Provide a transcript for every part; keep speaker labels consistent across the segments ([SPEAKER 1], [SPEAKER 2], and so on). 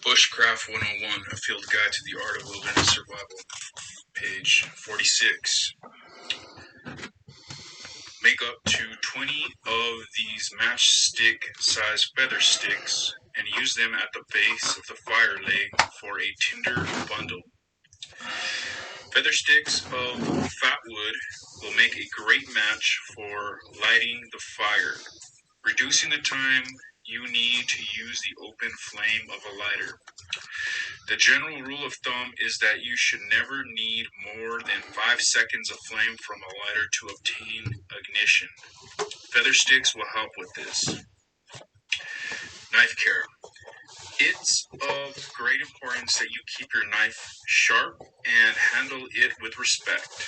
[SPEAKER 1] Bushcraft 101, A Field Guide to the Art of Wilderness Survival, page 46. Make up to 20 of these matchstick-sized feather sticks and use them at the base of the fire leg for a tinder bundle. Feather sticks of fat wood will make a great match for lighting the fire, reducing the time you need to use the open flame of a lighter. The general rule of thumb is that you should never need more than 5 seconds of flame from a lighter to obtain ignition. Feather sticks will help with this. Knife care. It's of great importance that you keep your knife sharp and handle it with respect.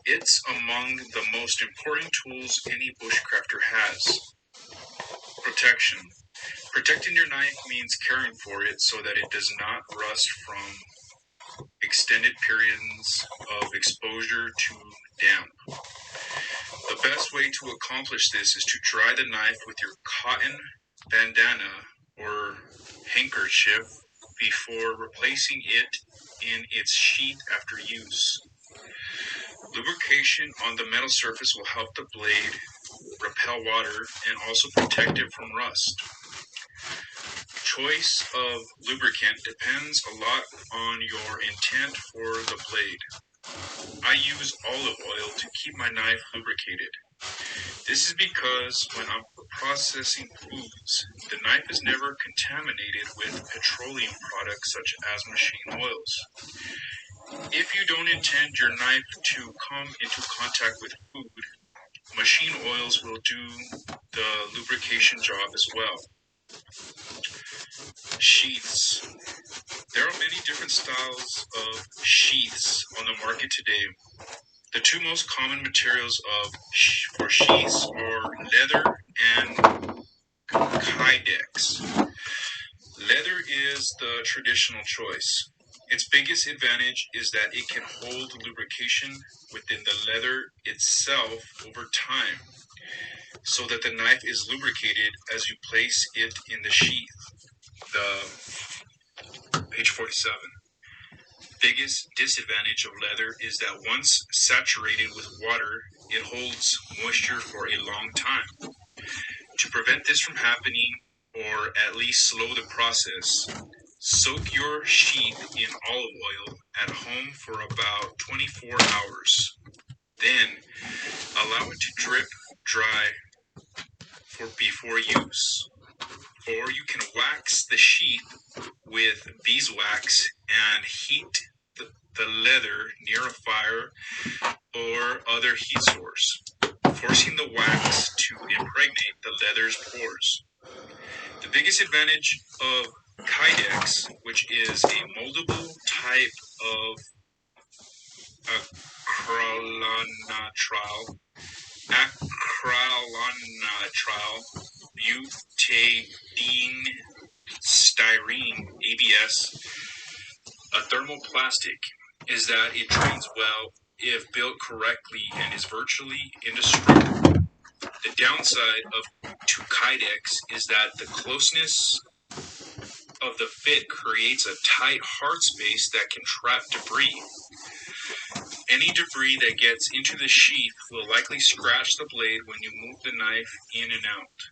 [SPEAKER 1] It's among the most important tools any bushcrafter has. Protection. Protecting your knife means caring for it so that it does not rust from extended periods of exposure to damp. The best way to accomplish this is to dry the knife with your cotton bandana or handkerchief before replacing it in its sheath after use. Lubrication on the metal surface will help the blade repel water and also protect it from rust. Choice of lubricant depends a lot on your intent for the blade. I use olive oil to keep my knife lubricated. This is because when I'm processing foods, the knife is never contaminated with petroleum products such as machine oils. If you don't intend your knife to come into contact with food, machine oils will do the lubrication job as well. Sheaths. There are many different styles of sheaths on the market today. The two most common materials for sheaths are leather and kydex. Leather is the traditional choice. Its biggest advantage is that it can hold lubrication within the leather itself over time, so that the knife is lubricated as you place it in the sheath. Page 47. Biggest disadvantage of leather is that once saturated with water, it holds moisture for a long time. To prevent this from happening, or at least slow the process, soak your sheath in olive oil at home for about 24 hours. Then, allow it to drip dry before use. Or you can wax the sheath with beeswax and heat the leather near a fire or other heat source, forcing the wax to impregnate the leather's pores. The biggest advantage of kydex, which is a moldable type of acrylonitrile butadiene styrene ABS, a thermoplastic, is that it drains well if built correctly and is virtually indestructible. The downside to kydex is that the closeness of the fit creates a tight hard space that can trap debris. Any debris that gets into the sheath will likely scratch the blade when you move the knife in and out.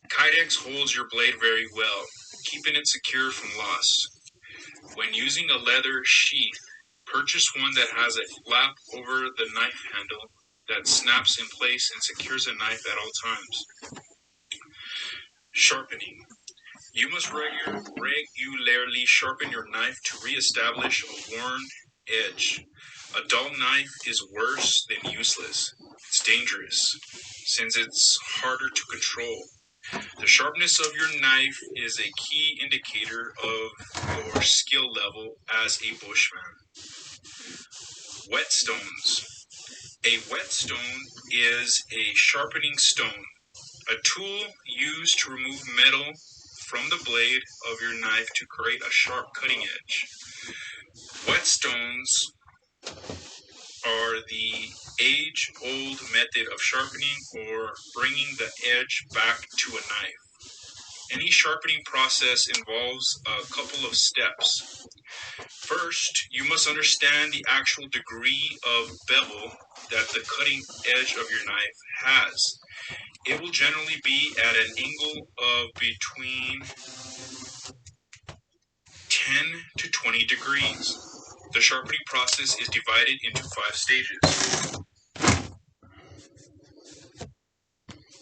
[SPEAKER 1] Kydex holds your blade very well, keeping it secure from loss. When using a leather sheath, purchase one that has a flap over the knife handle that snaps in place and secures a knife at all times. Sharpening. You must regularly sharpen your knife to re-establish a worn edge. A dull knife is worse than useless. It's dangerous, since it's harder to control. The sharpness of your knife is a key indicator of your skill level as a bushman. Whetstones. A whetstone is a sharpening stone, a tool used to remove metal from the blade of your knife to create a sharp cutting edge. Whetstones are the age-old method of sharpening or bringing the edge back to a knife. Any sharpening process involves a couple of steps. First, you must understand the actual degree of bevel that the cutting edge of your knife has. It will generally be at an angle of between 10 to 20 degrees. The sharpening process is divided into 5 stages.